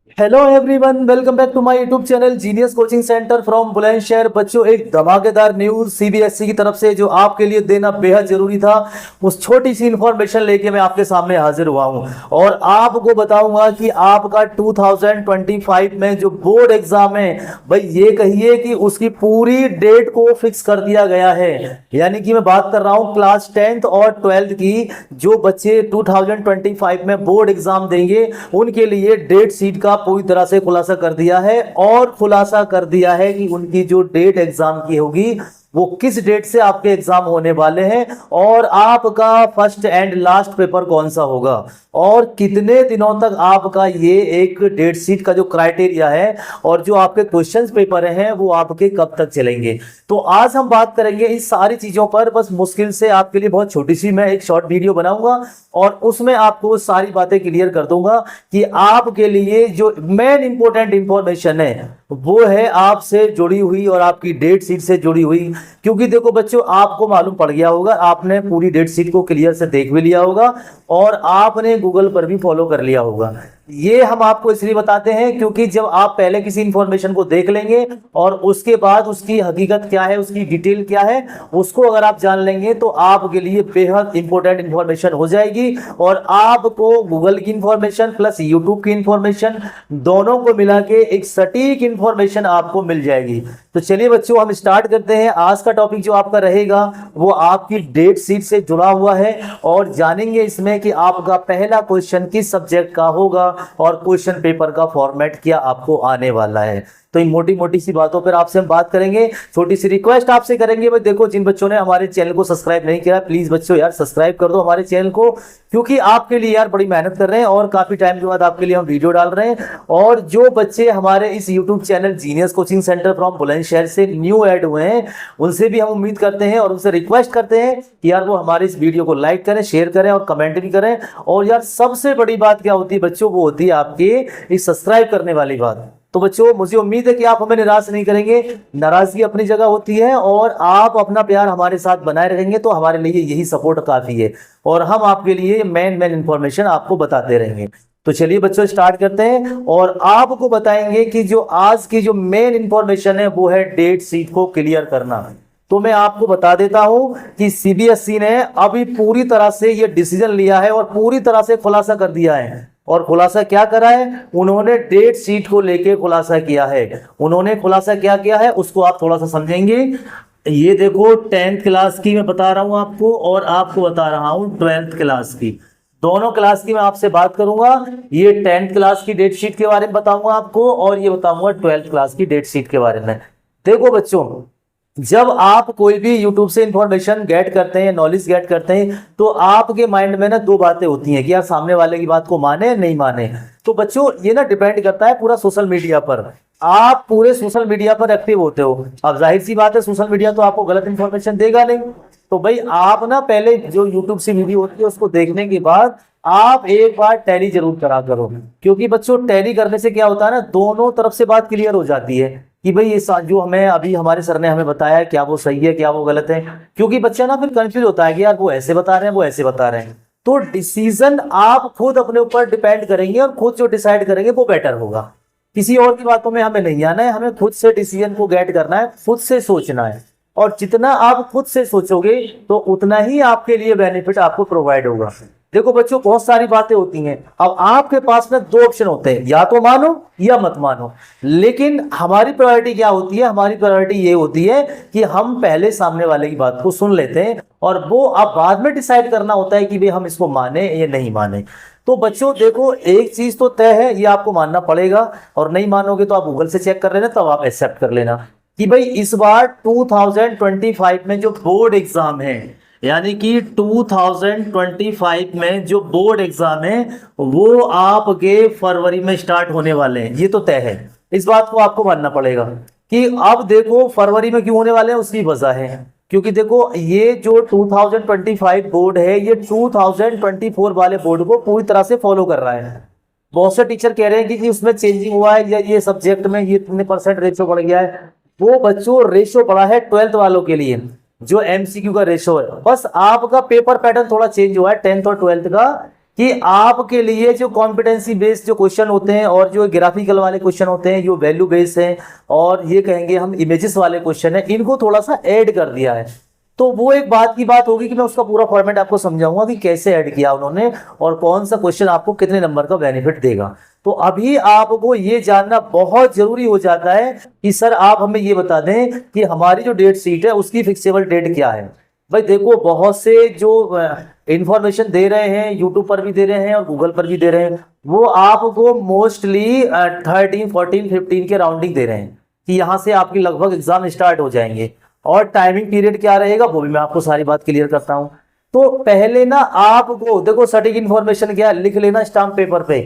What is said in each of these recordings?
Hello everyone, welcome back to my YouTube channel genius coaching centre from Bulandshahr. बच्चों, एक धमाकेदार news CBSE की तरफ से जो आपके लिए देना बेहद जरूरी था, उस छोटी सी इंफॉर्मेशन लेके मैं आपके सामने हाजिर हुआ हूं और आपको बताऊंगा कि आपका 2025 में जो बोर्ड एग्जाम है, भाई ये कहिए कि उसकी पूरी डेट को फिक्स कर दिया गया है। यानी कि मैं बात कर रहा हूं क्लास 10th और 12th की। जो बच्चे 2025 में बोर्ड एग्जाम देंगे उनके लिए डेट शीट का पूरी तरह से खुलासा कर दिया है और खुलासा कर दिया है कि उनकी जो डेट एग्जाम की होगी वो किस डेट से आपके एग्जाम होने वाले हैं और आपका फर्स्ट एंड लास्ट पेपर कौन सा होगा और कितने दिनों तक आपका ये एक डेट शीट का जो क्राइटेरिया है और जो आपके क्वेश्चंस पेपर हैं वो आपके कब तक चलेंगे। तो आज हम बात करेंगे इस सारी चीजों पर। बस मुश्किल से आपके लिए बहुत छोटी सी मैं एक शॉर्ट वीडियो बनाऊंगा और उसमें आपको सारी बातें क्लियर कर दूंगा कि आपके लिए जो मेन इंपॉर्टेंट इंफॉर्मेशन है वो है आपसे जुड़ी हुई और आपकी डेट शीट से जुड़ी हुई। क्योंकि देखो बच्चों, आपको मालूम पड़ गया होगा, आपने पूरी डेट शीट को क्लियर से देख भी लिया होगा और आपने गूगल पर भी फॉलो कर लिया होगा। ये हम आपको इसलिए बताते हैं क्योंकि जब आप पहले किसी इंफॉर्मेशन को देख लेंगे और उसके बाद उसकी हकीकत क्या है, उसकी डिटेल क्या है, उसको अगर आप जान लेंगे तो आपके लिए बेहद इंपॉर्टेंट इंफॉर्मेशन हो जाएगी और आपको गूगल की इंफॉर्मेशन प्लस यूट्यूब की इंफॉर्मेशन दोनों को मिला के एक सटीक इंफॉर्मेशन आपको मिल जाएगी। तो चलिए बच्चों, हम स्टार्ट करते हैं। आज का टॉपिक जो आपका रहेगा वो आपकी डेट शीट से जुड़ा हुआ है और जानेंगे इसमें कि आपका पहला क्वेश्चन किस सब्जेक्ट का होगा और क्वेश्चन पेपर का फॉर्मेट क्या आपको आने वाला है। तो इन मोटी मोटी सी बातों पर आपसे हम बात करेंगे। छोटी सी रिक्वेस्ट आपसे करेंगे, भाई देखो, जिन बच्चों ने हमारे चैनल को सब्सक्राइब नहीं किया प्लीज बच्चों यार सब्सक्राइब कर दो हमारे चैनल को, क्योंकि आपके लिए यार बड़ी मेहनत कर रहे हैं और काफी टाइम के बाद आपके लिए हम वीडियो डाल रहे हैं। और जो बच्चे हमारे इस YouTube channel genius coaching centre from Bulandshahr से न्यू ऐड हुए हैं उनसे भी हम उम्मीद करते हैं और उनसे रिक्वेस्ट करते हैं कि यार वो हमारे इस वीडियो को लाइक करें, शेयर करें और कमेंट भी करें। और यार सबसे बड़ी बात क्या होती है बच्चों, वो होती है आपके इस सब्सक्राइब करने वाली बात। तो बच्चों, मुझे उम्मीद है कि आप हमें निराश नहीं करेंगे। नाराजगी अपनी जगह होती है और आप अपना प्यार हमारे साथ बनाए रहेंगे तो हमारे लिए यही सपोर्ट काफी है और हम आपके लिए मेन इंफॉर्मेशन आपको बताते रहेंगे। तो चलिए बच्चों स्टार्ट करते हैं और आपको बताएंगे कि जो आज की जो मेन इंफॉर्मेशन है वो है डेट शीट को क्लियर करना। तो मैं आपको बता देता हूं कि सीबीएसई ने अभी पूरी तरह से ये डिसीजन लिया है और पूरी तरह से खुलासा कर दिया है। और खुलासा क्या करा है, उन्होंने डेट शीट को लेके खुलासा किया है। उन्होंने खुलासा क्या किया है उसको आप थोड़ा सा समझेंगे। ये देखो 10th क्लास की मैं बता रहा हूं आपको और आपको बता रहा हूं 12th क्लास की, दोनों क्लास की मैं आपसे बात करूंगा। ये 10th क्लास की डेट शीट के बारे में बताऊंगा आपको और ये बताऊंगा 12th क्लास की डेट शीट के बारे में। देखो बच्चों, जब आप कोई भी YouTube से इंफॉर्मेशन गेट करते हैं, नॉलेज गेट करते हैं, तो आपके माइंड में ना दो बातें होती हैं कि यार सामने वाले की बात को माने नहीं माने। तो बच्चों ये ना डिपेंड करता है पूरा सोशल मीडिया पर। आप पूरे सोशल मीडिया पर एक्टिव होते हो, अब जाहिर सी बात है सोशल मीडिया तो आपको गलत इंफॉर्मेशन देगा नहीं। तो भाई आप ना पहले जो YouTube से वीडियो होती है उसको देखने के बाद आप एक बार टैली जरूर करा करो, क्योंकि बच्चों टैली करने से क्या होता है ना, दोनों तरफ से बात क्लियर हो जाती है कि भाई ये जो हमें अभी हमारे सर ने हमें बताया है क्या वो सही है क्या वो गलत है। क्योंकि बच्चा ना फिर कंफ्यूज होता है कि यार वो ऐसे बता रहे हैं वो ऐसे बता रहे हैं। तो डिसीजन आप खुद अपने ऊपर डिपेंड करेंगे और खुद जो डिसाइड करेंगे वो बेटर होगा। किसी और की बातों में हमें नहीं आना है, हमें खुद से डिसीजन को गेट करना है, खुद से सोचना है। और जितना आप खुद से सोचोगे तो उतना ही आपके लिए बेनिफिट आपको प्रोवाइड होगा। देखो बच्चों, बहुत सारी बातें होती हैं। अब आपके पास में दो ऑप्शन होते हैं, या तो मानो या मत मानो। लेकिन हमारी प्रायोरिटी क्या होती है, हमारी प्रायोरिटी ये होती है कि हम पहले सामने वाले की बात को सुन लेते हैं और वो अब बाद में डिसाइड करना होता है कि भाई हम इसको माने या नहीं माने। तो बच्चों देखो, एक चीज तो तय है, ये आपको मानना पड़ेगा और नहीं मानोगे तो आप गूगल से चेक कर लेना, तब आप एक्सेप्ट कर लेना कि भाई इस बार 2025 में जो बोर्ड एग्जाम है, यानी कि 2025 में जो बोर्ड एग्जाम है वो आपके फरवरी में स्टार्ट होने वाले हैं। ये तो तय है, इस बात को आपको मानना पड़ेगा कि अब देखो फरवरी में क्यों होने वाले हैं उसकी वजह है। क्योंकि देखो ये जो 2025 बोर्ड है ये 2024 वाले बोर्ड को पूरी तरह से फॉलो कर रहा है। बहुत से टीचर कह रहे हैं कि उसमें चेंजिंग हुआ है या ये सब्जेक्ट में ये इतने % रेशो बढ़ गया है। वो बच्चों रेशो बढ़ा है 12th वालों के लिए, जो MCQ का रेशो है। बस आपका पेपर पैटर्न थोड़ा चेंज हुआ है 10th और 12th का, कि आपके लिए जो कॉम्पिटेंसी बेस्ड जो क्वेश्चन होते हैं और जो ग्राफिकल वाले क्वेश्चन होते हैं, जो वैल्यू बेस्ड हैं, और ये कहेंगे हम इमेजेस वाले क्वेश्चन है, इनको थोड़ा सा ऐड कर दिया है। तो वो एक बात की बात होगी कि मैं उसका पूरा फॉर्मेट आपको समझाऊंगा कि कैसे ऐड किया उन्होंने और कौन सा क्वेश्चन आपको कितने नंबर का बेनिफिट देगा। तो अभी आपको ये जानना बहुत जरूरी हो जाता है कि सर आप हमें ये बता दें कि हमारी जो डेट शीट है उसकी फिक्सेबल डेट क्या है। भाई देखो, बहुत से जो इंफॉर्मेशन दे रहे हैं, यूट्यूब पर भी दे रहे हैं और गूगल पर भी दे रहे हैं, वो आपको मोस्टली 13, 14, 15 के राउंडिंग दे रहे हैं कि यहाँ से आपकी लगभग एग्जाम स्टार्ट हो जाएंगे। और टाइमिंग पीरियड क्या रहेगा वो भी मैं आपको सारी बात क्लियर करता हूँ। तो पहले ना आपको देखो सटीक इन्फॉर्मेशन क्या लिख लेना स्टाम्प पेपर पे।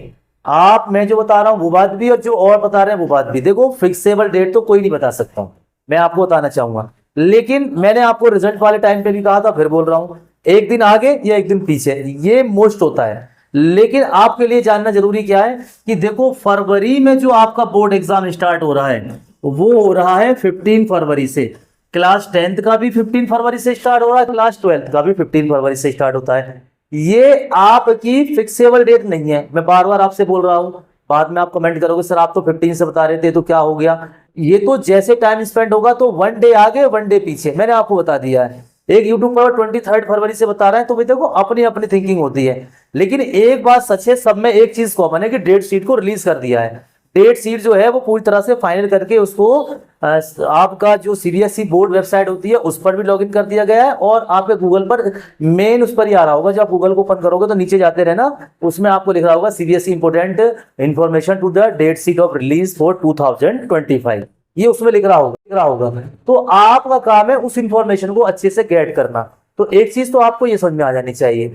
आप, मैं जो बता रहा हूँ वो बात भी और जो और बता रहे हैं वो बात भी। देखो फिक्सेबल डेट तो कोई नहीं बता सकता हूँ, मैं आपको बताना चाहूंगा, लेकिन मैंने आपको रिजल्ट वाले टाइम पे भी कहा था, फिर बोल रहा हूँ, एक दिन आगे या एक दिन पीछे, ये मोस्ट होता है। लेकिन आपके लिए जानना जरूरी क्या है कि देखो फरवरी में जो आपका बोर्ड एग्जाम स्टार्ट हो रहा है वो हो रहा है 15 फरवरी से। क्लास 10th का भी 15 फरवरी से स्टार्ट हो रहा है, क्लास 12th का भी 15 फरवरी से स्टार्ट होता है। ये आपकी फिक्सेबल डेट नहीं है, मैं बार बार आपसे बोल रहा हूं। बाद में आप कमेंट करोगे सर आप तो 15 से बता रहे थे तो क्या हो गया। ये तो जैसे टाइम स्पेंड होगा तो 1 डे आगे 1 डे पीछे, मैंने आपको बता दिया है। एक यूट्यूब पर 23 फरवरी से बता रहा है, तो भाई देखो अपनी अपनी थिंकिंग होती है। लेकिन एक बात सच है, सब में एक चीज कॉमन है कि डेट शीट को रिलीज कर दिया है। डेट शीट जो है वो पूरी तरह से फाइनल करके उसको आपका जो सीबीएसई बोर्ड वेबसाइट होती है उस पर भी लॉगिन कर दिया गया है, और आपके गूगल पर मेन उस पर ही आ रहा होगा। जब आप गूगल को ओपन करोगे तो नीचे जाते रहना, उसमें आपको लिख रहा होगा CBSE important information to the date sheet of release for 2025, ये उसमें लिख रहा होगा। तो आपका काम है उस इंफॉर्मेशन को अच्छे से गेट करना। तो एक चीज तो आपको ये समझ में आ जानी चाहिए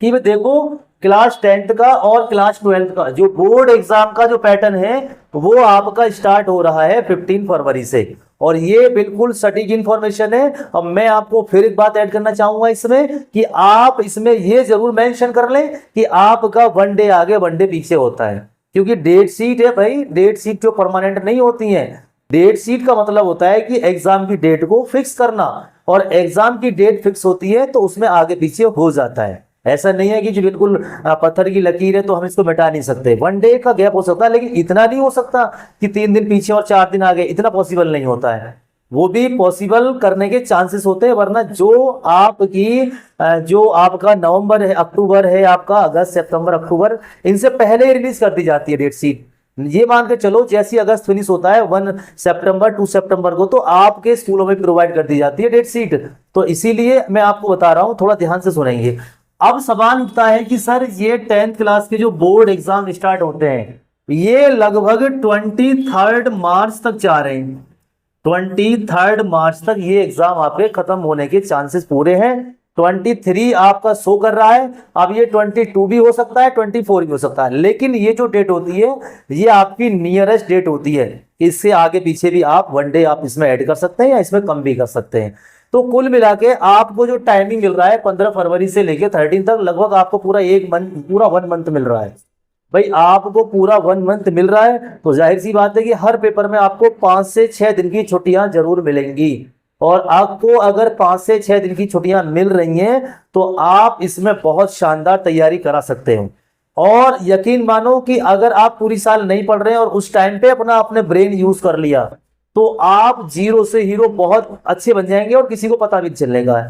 कि भाई देखो क्लास 10th का और क्लास 12th का जो बोर्ड एग्जाम का जो पैटर्न है वो आपका स्टार्ट हो रहा है 15 फरवरी से, और ये बिल्कुल सटीक इंफॉर्मेशन है। अब मैं आपको फिर एक बात ऐड करना चाहूंगा इसमें कि आप इसमें ये जरूर मेंशन कर लें कि आपका 1 डे आगे 1 डे पीछे होता है, क्योंकि डेट शीट है भाई, डेट शीट जो परमानेंट नहीं होती है। डेट शीट का मतलब होता है कि एग्जाम की डेट को फिक्स करना, और एग्जाम की डेट फिक्स होती है तो उसमें आगे पीछे हो जाता है। ऐसा नहीं है कि जो बिल्कुल पत्थर की लकीर है तो हम इसको मिटा नहीं सकते। 1 डे का गैप हो सकता है, लेकिन इतना नहीं हो सकता कि 3 दिन पीछे और 4 दिन आगे, इतना पॉसिबल नहीं होता है। वो भी पॉसिबल करने के चांसेस होते हैं, वरना जो आपकी जो आपका नवंबर है, अक्टूबर है, आपका अगस्त, सितंबर, अक्टूबर, इनसे पहले ही रिलीज कर दी जाती है डेट शीट। ये मान के चलो जैसी अगस्त फिनिश होता है 1 सितंबर 2 सितंबर को, तो आपके स्कूलों में प्रोवाइड कर दी जाती है डेट शीट। तो इसीलिए मैं आपको बता रहा हूं, थोड़ा ध्यान से सुनेंगे। अब सवाल उठता है कि सर ये 10th क्लास के जो बोर्ड एग्जाम स्टार्ट होते हैं ये लगभग 23 मार्च तक जा रहे हैं। 23 मार्च तक ये एग्जाम आपके खत्म होने के चांसेस पूरे हैं। 23 आपका शो कर रहा है, अब ये 22 भी हो सकता है, 24 भी हो सकता है, लेकिन ये जो डेट होती है ये आपकी नियरेस्ट डेट होती है। इससे आगे पीछे भी आप 1 डे आप इसमें ऐड कर सकते हैं या इसमें कम भी कर सकते हैं। तो कुल मिला के आपको जो टाइमिंग मिल रहा है 15 फरवरी से लेके 13 तक, लगभग आपको पूरा 1 मंथ मिल रहा है। भाई आपको पूरा 1 मंथ मिल रहा है, तो जाहिर सी बात है कि हर पेपर में आपको 5 से 6 दिन की छुट्टियां जरूर मिलेंगी। और आपको अगर 5 से 6 दिन की छुट्टियां मिल रही हैं तो आप इसमें बहुत शानदार तैयारी करा सकते हो। और यकीन मानो कि अगर आप पूरी साल नहीं पढ़ रहे हैं और उस टाइम पे अपने ब्रेन यूज कर लिया तो आप जीरो से हीरो बहुत अच्छे बन जाएंगे और किसी को पता भी नहीं चलेगा।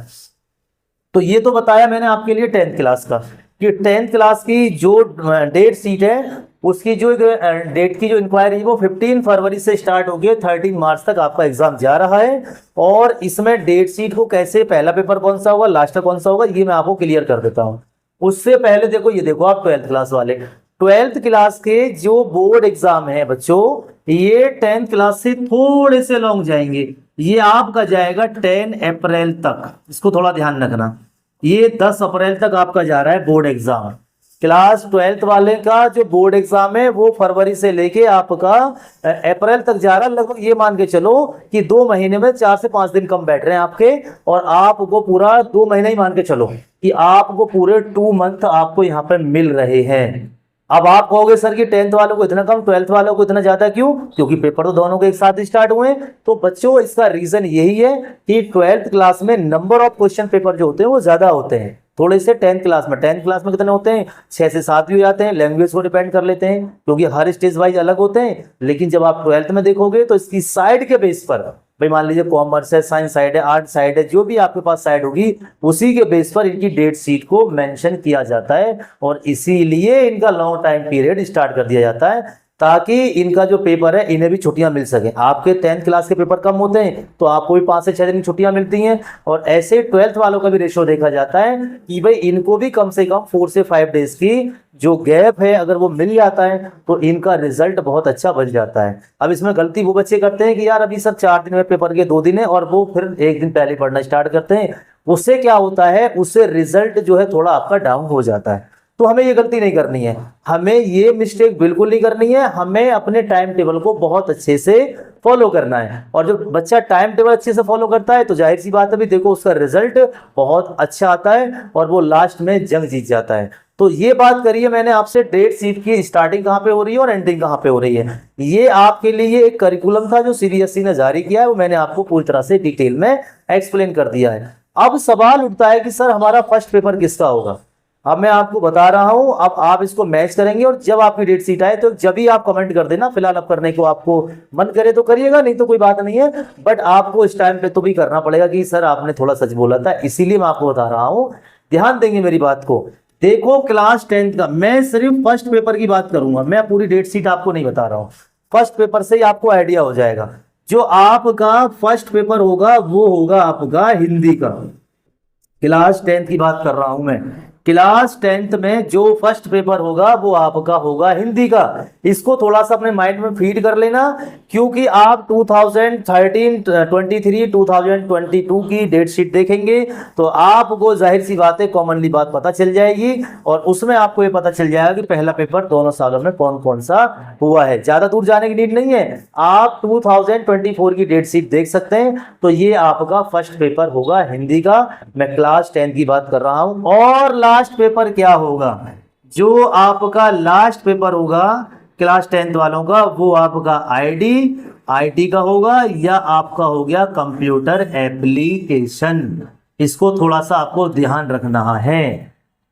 तो ये तो बताया मैंने आपके लिए 10th क्लास का कि 10th क्लास की जो डेट शीट है उसकी जो डेट की जो इंक्वायरी है वो 15 फरवरी से स्टार्ट होगी, 13 मार्च तक आपका एग्जाम जा रहा है। और इसमें डेट शीट को कैसे, पहला पेपर कौन सा होगा, लास्ट कौन सा होगा, ये मैं आपको क्लियर कर देता हूँ। उससे पहले देखो, ये देखो आप 12th क्लास वाले, 12th क्लास के जो बोर्ड एग्जाम है बच्चों, ये 10th क्लास से थोड़े से लॉन्ग जाएंगे। ये आपका जाएगा 10 अप्रैल तक, इसको थोड़ा ध्यान रखना। ये 10 अप्रैल तक आपका जा रहा है बोर्ड एग्जाम। क्लास 12th वाले का जो बोर्ड एग्जाम है वो फरवरी से लेके आपका अप्रैल तक जा रहा है। लगभग ये मान के चलो कि 2 महीने में 4 से 5 दिन कम बैठ रहे हैं आपके, और आपको पूरा 2 महीने ही मान के चलो कि आपको पूरे 2 मंथ आपको यहाँ पे मिल रहे हैं। अब आप कहोगे सर कि 10th वालों को इतना कम, 12th वालों को इतना ज्यादा क्यों? क्योंकि पेपर तो दोनों के एक साथ स्टार्ट हुए। तो बच्चों इसका रीजन यही है कि 12th क्लास में नंबर ऑफ क्वेश्चन पेपर जो होते हैं वो ज्यादा होते हैं, थोड़े से 10th क्लास में, 10th क्लास में कितने होते हैं, 6 से 7 भी हो जाते हैं। लैंग्वेज को डिपेंड कर लेते हैं क्योंकि हर स्टेज वाइज अलग होते हैं। लेकिन जब आप 12th में देखोगे तो इसकी साइड के बेस पर, भाई मान लीजिए कॉमर्स है, साइंस साइड है, आर्ट साइड है, जो भी आपके पास साइड होगी उसी के बेस पर इनकी डेट शीट को मेंशन किया जाता है। और इसीलिए इनका लॉन्ग टाइम पीरियड स्टार्ट कर दिया जाता है ताकि इनका जो पेपर है इन्हें भी छुट्टियां मिल सके। आपके 10th क्लास के पेपर कम होते हैं तो आपको भी 5 से 6 दिन की छुट्टियां मिलती हैं, और ऐसे 12th वालों का भी रेशियो देखा जाता है कि भाई इनको भी कम से कम 4 से 5 डेज की जो गैप है अगर वो मिल जाता है तो इनका रिजल्ट बहुत अच्छा बन जाता है। अब इसमें गलती वो बच्चे करते हैं कि यार अभी सर 4 दिन में पेपर के 2 दिन है और वो फिर 1 दिन पहले पढ़ना स्टार्ट करते हैं। उससे क्या होता है, उससे रिजल्ट जो है थोड़ा आपका डाउन हो जाता है। तो हमें ये गलती नहीं करनी है, हमें ये मिस्टेक बिल्कुल नहीं करनी है। हमें अपने टाइम टेबल को बहुत अच्छे से फॉलो करना है, और जो बच्चा टाइम टेबल अच्छे से फॉलो करता है तो जाहिर सी बात है भी देखो उसका रिजल्ट बहुत अच्छा आता है और वो लास्ट में जंग जीत जाता है। तो ये बात करिए मैंने आपसे डेट शीट की स्टार्टिंग कहाँ पे हो रही है और एंडिंग कहाँ पे हो रही है। ये आपके लिए एक करिकुलम था जो सीबीएसई ने जारी किया है, वो मैंने आपको पूरी तरह से डिटेल में एक्सप्लेन कर दिया है। अब सवाल उठता है कि सर हमारा फर्स्ट पेपर किसका होगा। अब मैं आपको बता रहा हूं, अब आप इसको मैच करेंगे और जब आपकी डेट शीट आए तो जब भी आप कमेंट कर देना। फिलहाल अब करने को आपको मन करे तो करिएगा, नहीं तो कोई बात नहीं है, बट आपको इस टाइम पे तो भी करना पड़ेगा कि सर आपने थोड़ा सच बोला था, इसीलिए मैं आपको बता रहा हूं। ध्यान देंगे मेरी बात को। देखो क्लास 10th का मैं सिर्फ फर्स्ट पेपर की बात करूंगा, मैं पूरी डेट शीट आपको नहीं बता रहा हूं। फर्स्ट पेपर से ही आपको आइडिया हो जाएगा। जो आपका फर्स्ट पेपर होगा वो होगा आपका हिंदी का। क्लास 10th की बात कर रहा हूं मैं। क्लास 10th में जो फर्स्ट पेपर होगा वो आपका होगा हिंदी का। इसको थोड़ा सा अपने माइंड में फीड कर लेना, क्योंकि आप 2013, 23, 2022 की डेट शीट देखेंगे तो आपको जाहिर सी बात है कॉमनली बात पता चल जाएगी, और उसमें आपको ये पता चल जाएगा कि पहला पेपर दोनों सालों में कौन कौन सा हुआ है। ज्यादा दूर जाने की नीड नहीं है, आप 2024 की डेट शीट देख सकते हैं। तो ये आपका फर्स्ट पेपर होगा हिंदी का, मैं क्लास 10 की बात कर रहा हूं। और लास्ट पेपर क्या होगा, जो आपका लास्ट पेपर होगा क्लास 10th वालों का वो आपका आईटी का होगा, या आपका हो गया कंप्यूटर एप्लीकेशन। इसको थोड़ा सा आपको ध्यान रखना है।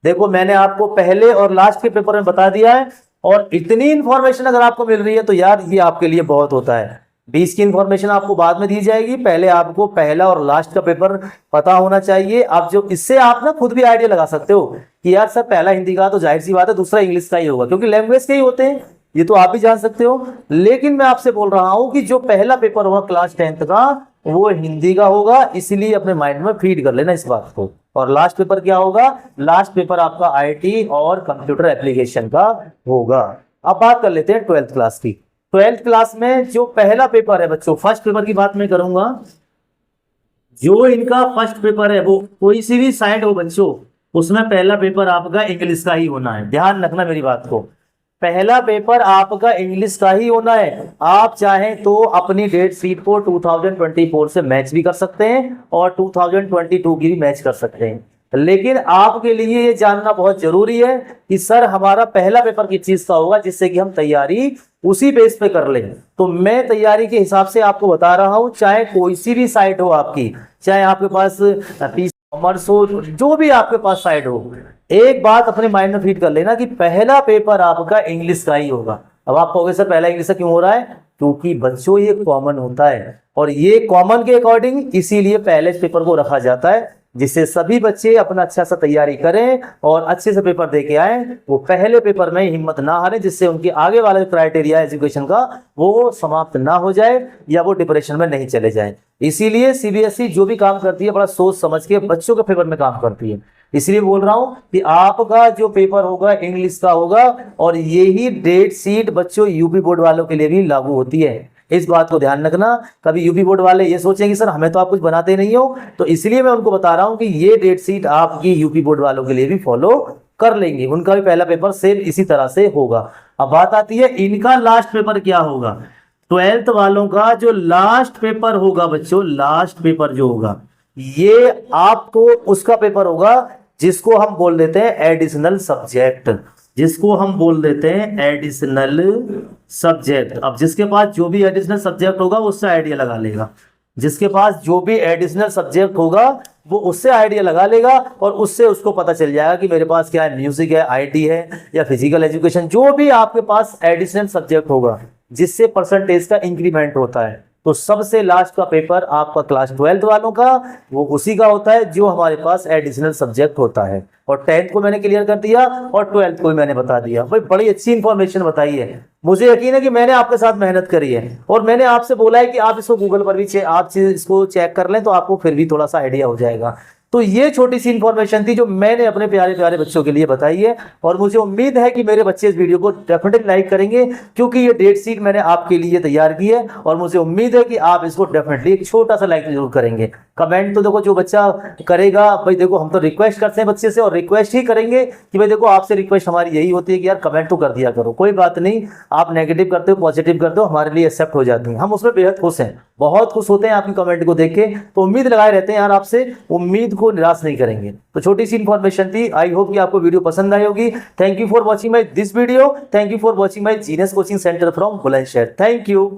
देखो मैंने आपको पहले और लास्ट के पेपर में बता दिया है, और इतनी इंफॉर्मेशन अगर आपको मिल रही है तो यार ये आपके लिए बहुत होता है। 20 की इंफॉर्मेशन आपको बाद में दी जाएगी, पहले आपको पहला और लास्ट का पेपर पता होना चाहिए। आप जो इससे आप ना खुद भी आइडिया लगा सकते हो कि यार सर पहला हिंदी का तो जाहिर सी बात है, दूसरा इंग्लिश का ही होगा क्योंकि लैंग्वेज के ही होते हैं, ये तो आप भी जान सकते हो। लेकिन मैं आपसे बोल रहा हूं कि जो पहला पेपर होगा क्लास 10th का वो हिंदी का होगा, इसलिए अपने माइंड में फीड कर लेना इस बात को। और लास्ट पेपर क्या होगा, लास्ट पेपर आपका आईटी और कंप्यूटर एप्लीकेशन का होगा। अब बात कर लेते हैं 12th क्लास की। 12th क्लास में जो पहला पेपर है बच्चों, फर्स्ट पेपर की बात मैं करूंगा। जो इनका फर्स्ट पेपर है वो कोई सी भी साइड हो बच्चों, उसमें पहला पेपर आपका इंग्लिश का ही होना है। ध्यान रखना मेरी बात को, पहला पेपर आपका इंग्लिश का ही होना है। आप चाहें तो अपनी डेट शीट को 2024 से मैच भी कर सकते हैं और 2022 की भी मैच कर सकते हैं, लेकिन आपके लिए ये जानना बहुत जरूरी है कि सर हमारा पहला पेपर किस चीज का होगा, जिससे कि हम तैयारी उसी बेस पे कर लें। तो मैं तैयारी के हिसाब से आपको बता रहा हूं, चाहे कोई सी भी साइट हो आपकी, चाहे आपके पास कॉमर्स हो, जो भी आपके पास साइट हो, एक बात अपने माइंड में फीड कर लेना कि पहला पेपर आपका इंग्लिश का ही होगा। अब आप कहोगे सर पहला इंग्लिश का क्यों हो रहा है, क्योंकि बच्चों ये कॉमन होता है, और ये कॉमन के अकॉर्डिंग इसीलिए पहले पेपर को रखा जाता है, जिससे सभी बच्चे अपना अच्छा सा तैयारी करें और अच्छे से पेपर दे के आए। वो पहले पेपर में हिम्मत ना हारे, जिससे उनके आगे वाला क्राइटेरिया एजुकेशन का वो समाप्त ना हो जाए या वो डिप्रेशन में नहीं चले जाए। इसीलिए सीबीएसई जो भी काम करती है बड़ा सोच समझ के बच्चों के फेवर में काम करती है। इसलिए बोल रहा हूं कि आपका जो पेपर होगा इंग्लिश का होगा, और यही डेट शीट बच्चों यूपी बोर्ड वालों के लिए भी लागू होती है। इस बात को ध्यान रखना, कभी यूपी बोर्ड वाले ये सोचेंगे सर हमें तो आप कुछ बनाते नहीं हो, तो इसलिए मैं उनको बता रहा हूं कि ये डेट शीट आपकी यूपी बोर्ड वालों के लिए भी फॉलो कर लेंगे, उनका भी पहला पेपर सेम इसी तरह से होगा। अब बात आती है इनका लास्ट पेपर क्या होगा। 12th वालों का जो लास्ट पेपर होगा बच्चों, लास्ट पेपर जो होगा ये आपको उसका पेपर होगा जिसको हम बोल देते हैं एडिशनल सब्जेक्ट, जिसको हम बोल देते हैं एडिशनल सब्जेक्ट। अब जिसके पास जो भी एडिशनल सब्जेक्ट होगा उससे आइडिया लगा लेगा, जिसके पास जो भी एडिशनल सब्जेक्ट होगा वो उससे आइडिया लगा लेगा और उससे उसको पता चल जाएगा कि मेरे पास क्या है, म्यूजिक है, आईटी है या फिजिकल एजुकेशन, जो भी आपके पास एडिशनल सब्जेक्ट होगा जिससे परसेंटेज का इंक्रीमेंट होता है। तो सबसे लास्ट का पेपर आपका क्लास 12th वालों का वो उसी का होता है जो हमारे पास एडिशनल सब्जेक्ट होता है। और 10th को मैंने क्लियर कर दिया और 12th को भी मैंने बता दिया। भाई बड़ी अच्छी इंफॉर्मेशन बताई है, मुझे यकीन है कि मैंने आपके साथ मेहनत करी है और मैंने आपसे बोला है कि आप इसको गूगल पर भी आप इसको चेक कर लें तो आपको फिर भी थोड़ा सा आइडिया हो जाएगा। तो ये छोटी सी इंफॉर्मेशन थी जो मैंने अपने प्यारे प्यारे बच्चों के लिए बताई है और मुझे उम्मीद है कि मेरे बच्चे इस वीडियो को डेफिनेटली लाइक करेंगे, क्योंकि ये डेट शीट मैंने आपके लिए तैयार की है और मुझे उम्मीद है कि आप इसको डेफिनेटली एक छोटा सा लाइक जरूर करेंगे। कमेंट तो देखो जो बच्चा करेगा, भाई देखो हम तो रिक्वेस्ट करते हैं बच्चे से और रिक्वेस्ट ही करेंगे कि भाई देखो आपसे रिक्वेस्ट हमारी यही होती है कि यार कमेंट तो कर दिया करो। कोई बात नहीं, आप नेगेटिव करते हो पॉजिटिव करते हो हमारे लिए एक्सेप्ट हो जाती है, हम उसमें बेहद खुश हैं, बहुत खुश होते हैं आपकी कमेंट को देख के। तो उम्मीद लगाए रहते हैं यार आपसे, उम्मीद को निराश नहीं करेंगे। तो छोटी सी इंफॉर्मेशन थी, आई होप कि आपको वीडियो पसंद आई होगी। Thank you for watching my this video, thank you for watching my genius coaching centre from Bulandshahr. Thank you.